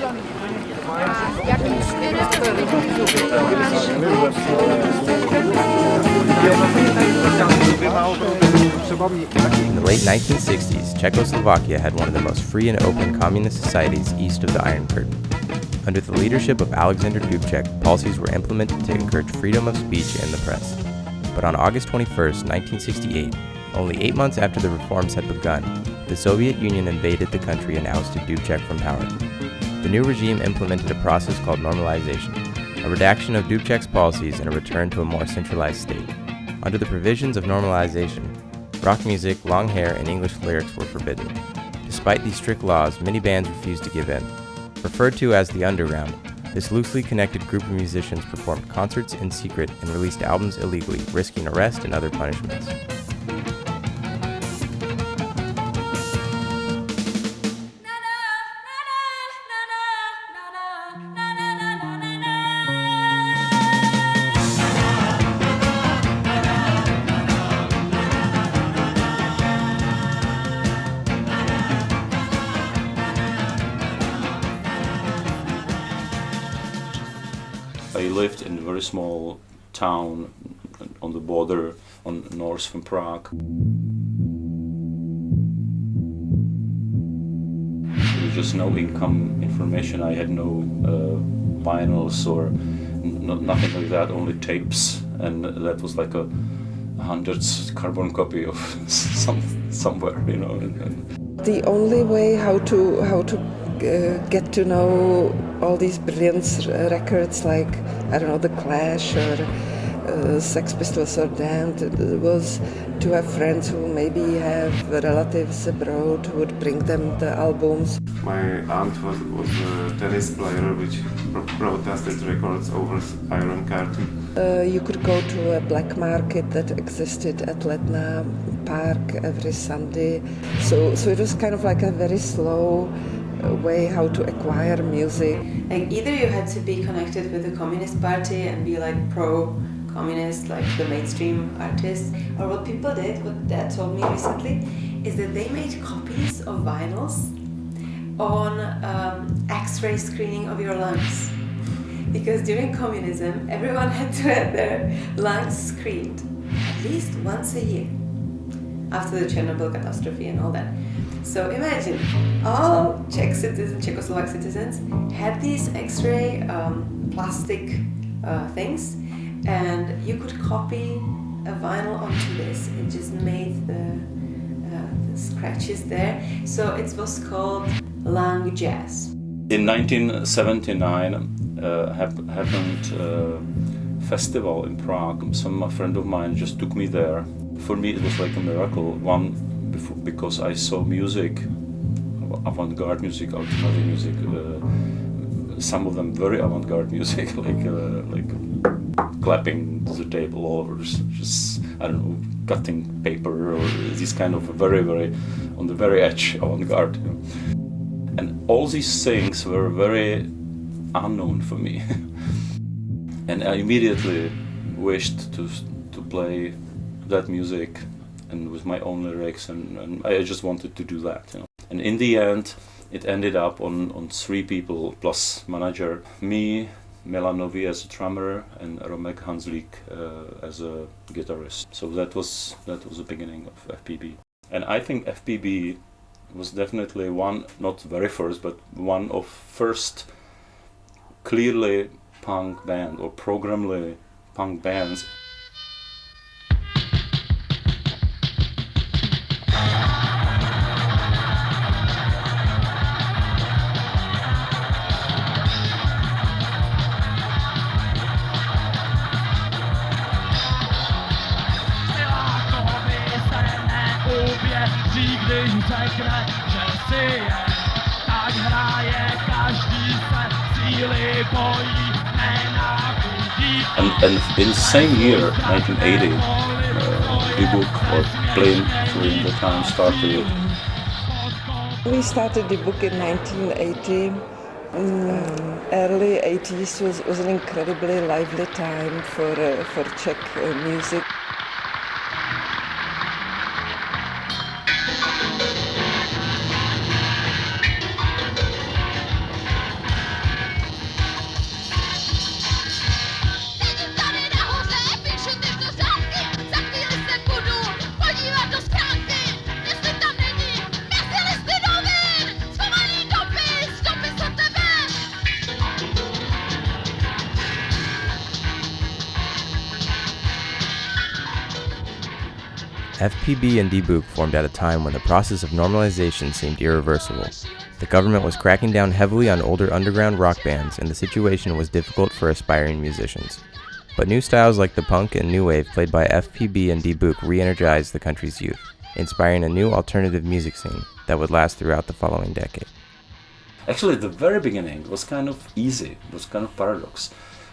In the late 1960s, Czechoslovakia had one of the most free and open communist societies east of the Iron Curtain. Under the leadership of Alexander Dybbuk, policies were implemented to encourage freedom of speech and the press. But on August 21, 1968, only 8 months after the reforms had begun, the Soviet Union invaded the country and ousted Dybbuk from power. The new regime implemented a process called normalization, a redaction of Dybbuk's policies and a return to a more centralized state. Under the provisions of normalization, rock music, long hair, and English lyrics were forbidden. Despite these strict laws, many bands refused to give in. Referred to as the Underground, this loosely connected group of musicians performed concerts in secret and released albums illegally, risking arrest and other punishments. I lived in a very small town on the border, on north from Prague. There was just no income information. I had no vinyls or nothing like that, only tapes, and that was like a 100th carbon copy of somewhere, you know. The only way how to get to know all these brilliant records like, I don't know, The Clash or Sex Pistols or Damned was to have friends who maybe have relatives abroad who would bring them the albums. My aunt was a tennis player which broadcasted records over Iron Curtain. You could go to a black market that existed at Letna Park every Sunday. So it was kind of like a very slow way how to acquire music. Like either you had to be connected with the Communist Party and be like pro-communist, like the mainstream artists, or what people did, what Dad told me recently, is that they made copies of vinyls on X-ray screening of your lungs. Because during communism, everyone had to have their lungs screened at least once a year after the Chernobyl catastrophe and all that. So imagine, all Czechoslovak citizens had these X-ray plastic things, and you could copy a vinyl onto this. It just made the scratches there. So it was called lung jazz. In 1979 happened a festival in Prague. Some friend of mine just took me there. For me it was like a miracle. Because I saw music, avant-garde music, alternative music, some of them very avant-garde music, like clapping the table all over, just I don't know, cutting paper or this kind of very, very on the very edge avant-garde. You know. And all these things were very unknown for me, and I immediately wished to play that music. And with my own lyrics, and I just wanted to do that, you know. And in the end, it ended up on 3 people plus manager, me, Milan Nový as a drummer, and Romek Hanzlík as a guitarist. So that was the beginning of FPB. And I think FPB was definitely one, not very first, but one of first clearly punk band or programmedly punk bands. And in the same year, 1980, Dybbuk, or Plyn during the time, started. We started Dybbuk in 1980. Early 80s was an incredibly lively time for Czech music. FPB and Dybbuk formed at a time when the process of normalization seemed irreversible. The government was cracking down heavily on older underground rock bands, and the situation was difficult for aspiring musicians. But new styles like the punk and new wave played by FPB and Dybbuk re-energized the country's youth, inspiring a new alternative music scene that would last throughout the following decade. Actually, the very beginning was kind of easy, was kind of paradox,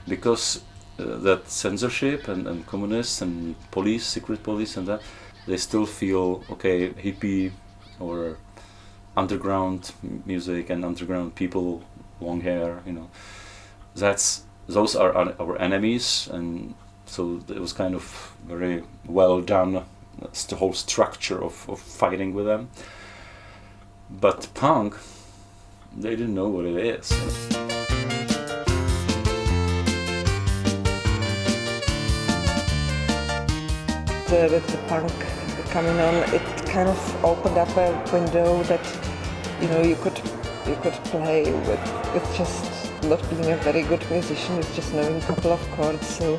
because that censorship and communists and police, secret police and that, they still feel, okay, hippie or underground music and underground people, long hair, those are our enemies, and so it was kind of very well done, the whole structure of fighting with them. But punk, they didn't know what it is. With the punk coming on, it kind of opened up a window that you could play with just not being a very good musician, with just knowing a couple of chords. So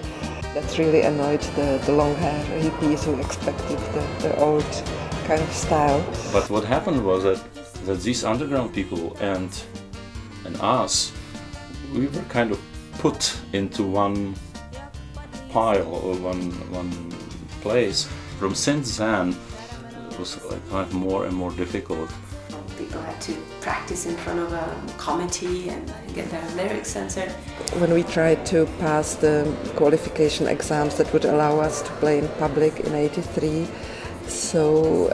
that really annoyed the long hair hippies who expected the old kind of style. But what happened was that these underground people and us, we were kind of put into one pile or one place. From since then, it was kind of more and more difficult. People had to practice in front of a committee and get their lyrics censored. When we tried to pass the qualification exams that would allow us to play in public in '83, so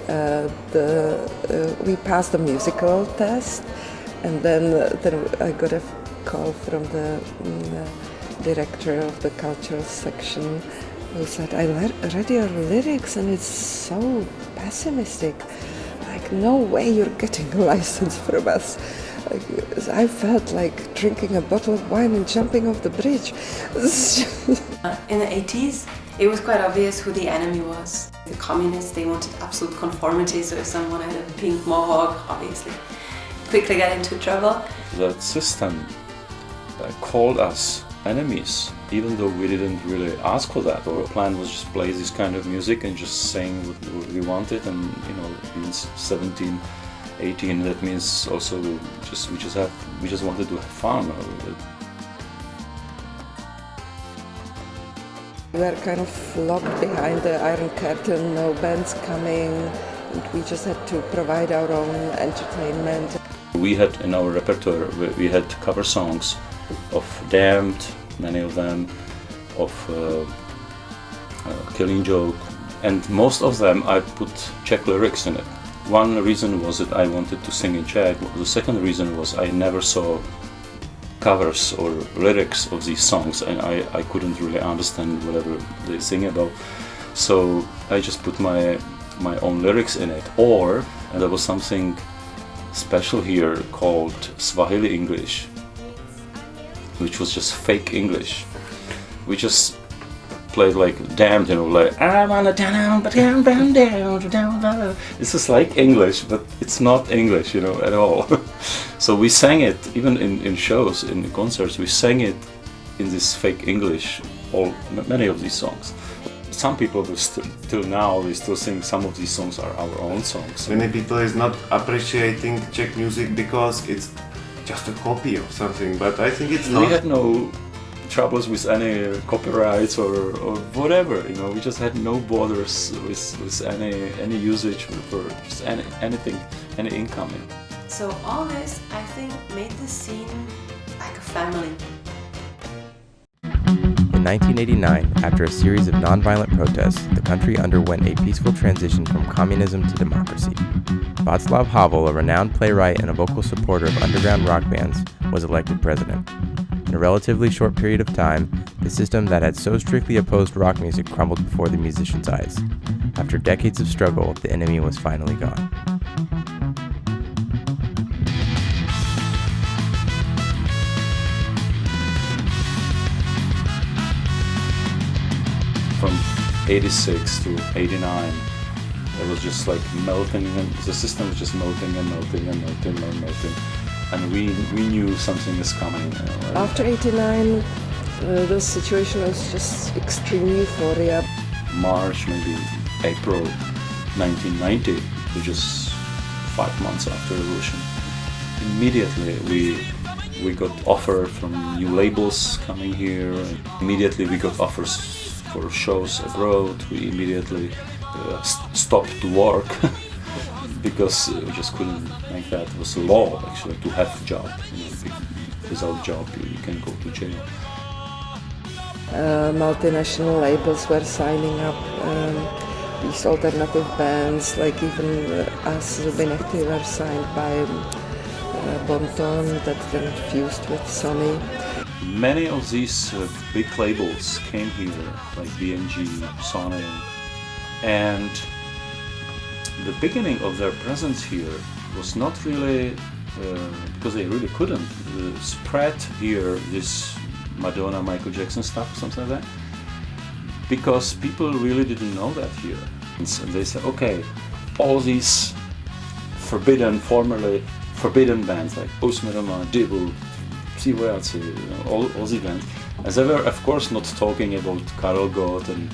we passed the musical test, and then I got a call from the director of the cultural section, who said, "I read your lyrics and it's so pessimistic. Like, no way you're getting a license from us." I felt like drinking a bottle of wine and jumping off the bridge. In the 80s, it was quite obvious who the enemy was. The communists, they wanted absolute conformity, so if someone had a pink mohawk, obviously, quickly got into trouble. That system called us enemies, even though we didn't really ask for that. Our plan was just play this kind of music and just sing what we wanted, and in 17, 18, that means also we just wanted to have fun. We were kind of locked behind the Iron Curtain, no bands coming, and we just had to provide our own entertainment. We had in our repertoire, we had cover songs of Damned, many of them, of Killing Joke, and most of them I put Czech lyrics in it. One reason was that I wanted to sing in Czech. The second reason was I never saw covers or lyrics of these songs, and I couldn't really understand whatever they sing about. So I just put my own lyrics in it. And there was something special here called Swahili English, which was just fake English. We just played like Damned, like I wanna down, but down. This is like English, but it's not English, at all. So we sang it even in shows, in concerts. We sang it in this fake English. Many of these songs. Some people will till now they still think some of these songs are our own songs. Many people is not appreciating Czech music because it's just a copy of something, but I think it's not. We had no troubles with any copyrights or whatever, we just had no borders with any usage for just anything, any incoming. So all this, I think, made the scene like a family. In 1989, after a series of nonviolent protests, the country underwent a peaceful transition from communism to democracy. Václav Havel, a renowned playwright and a vocal supporter of underground rock bands, was elected president. In a relatively short period of time, the system that had so strictly opposed rock music crumbled before the musicians' eyes. After decades of struggle, the enemy was finally gone. From 86 to 89, it was just like melting, and the system was just melting and melting and melting and melting. And we knew something is coming. Right? After '89, the situation was just extreme euphoria. March, maybe April, 1990, which is 5 months after revolution, immediately we got offer from new labels coming here. Immediately we got offers for shows abroad. We immediately stopped to work because we just couldn't make that. It was a law actually to have a job. Without job you can go to jail. Multinational labels were signing up these alternative bands, like even us, Zuby Nehty, were signed by Bonton, that then fused with Sony. Many of these big labels came here, like BMG, Sony, and the beginning of their presence here was not really, because they really couldn't spread here this Madonna, Michael Jackson stuff, something like that, because people really didn't know that here. And so they said, okay, all these formerly forbidden bands like Jsme Doma, Dybbuk, all these bands, as they were of course not talking about Karel Gott and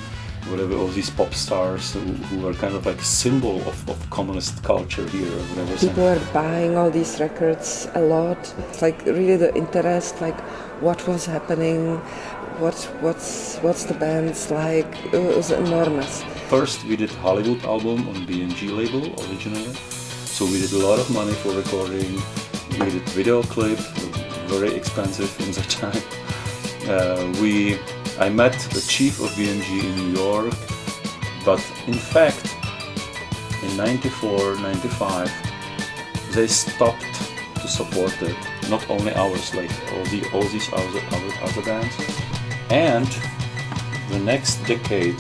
whatever, all these pop stars who were kind of like a symbol of communist culture here or whatever. People were buying all these records a lot. It's like really the interest, like what was happening, what's the bands like. It was enormous. First we did Hollywood album on BMG label originally, so we did a lot of money for recording. We did video clip, very expensive in the time. I met the chief of BMG in New York, but in fact in 94, 95 they stopped to support it. Not only ours, like all these other bands. And the next decade,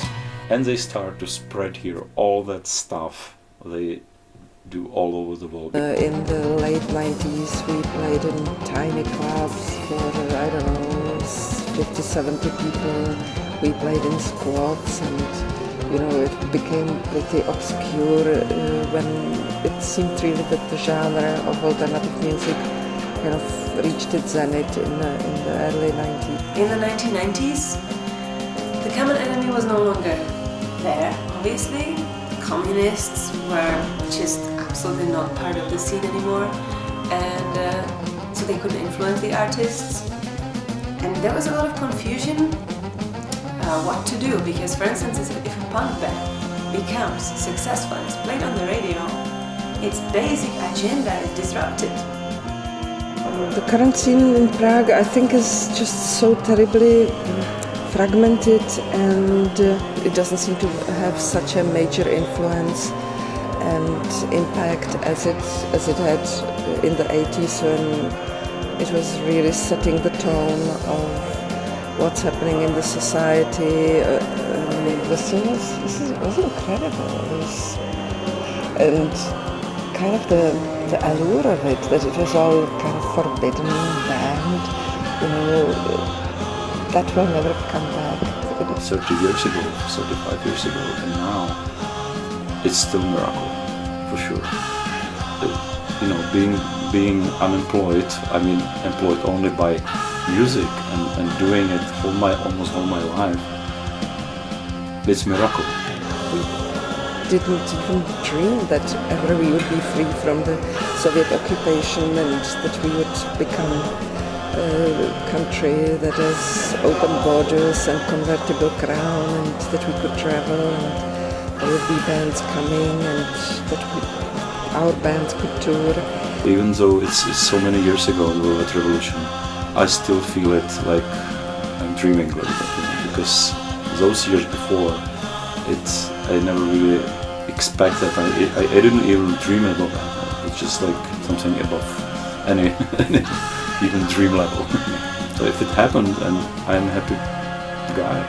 and they start to spread here all that stuff they do all over the world. In the late 90s we played in tiny clubs for, I don't know, 50, 70 people. We played in squads, and it became pretty obscure when it seemed really that the genre of alternative music kind of reached its zenith in the early 90s. In the 1990s, the common enemy was no longer there, obviously. Communists were just absolutely not part of the scene anymore, and so they couldn't influence the artists. And there was a lot of confusion what to do, because for instance, if a punk band becomes successful and is played on the radio, its basic agenda is disrupted. The current scene in Prague, I think, is just so terribly fragmented, and it doesn't seem to have such a major influence and impact as it had in the 80s, when it was really setting the tone of what's happening in the society. The scene was incredible. And kind of the allure of it, that it was all kind of forbidden, banned, that will never come back. 30 years ago, 35 years ago, and now it's still a miracle, for sure. Being unemployed, employed only by music and doing it almost all my life, it's a miracle. Didn't even dream that ever we would be free from the Soviet occupation, and that we would become a country that has open borders and convertible crown, and that we could travel, and there would be bands coming, and that our bands could tour. Even though it's so many years ago, the Velvet Revolution, I still feel it like I'm dreaming a little bit, because those years before, I never really expected. I didn't even dream about that. It's just like something above any even dream level. So if it happened, and I'm a happy guy.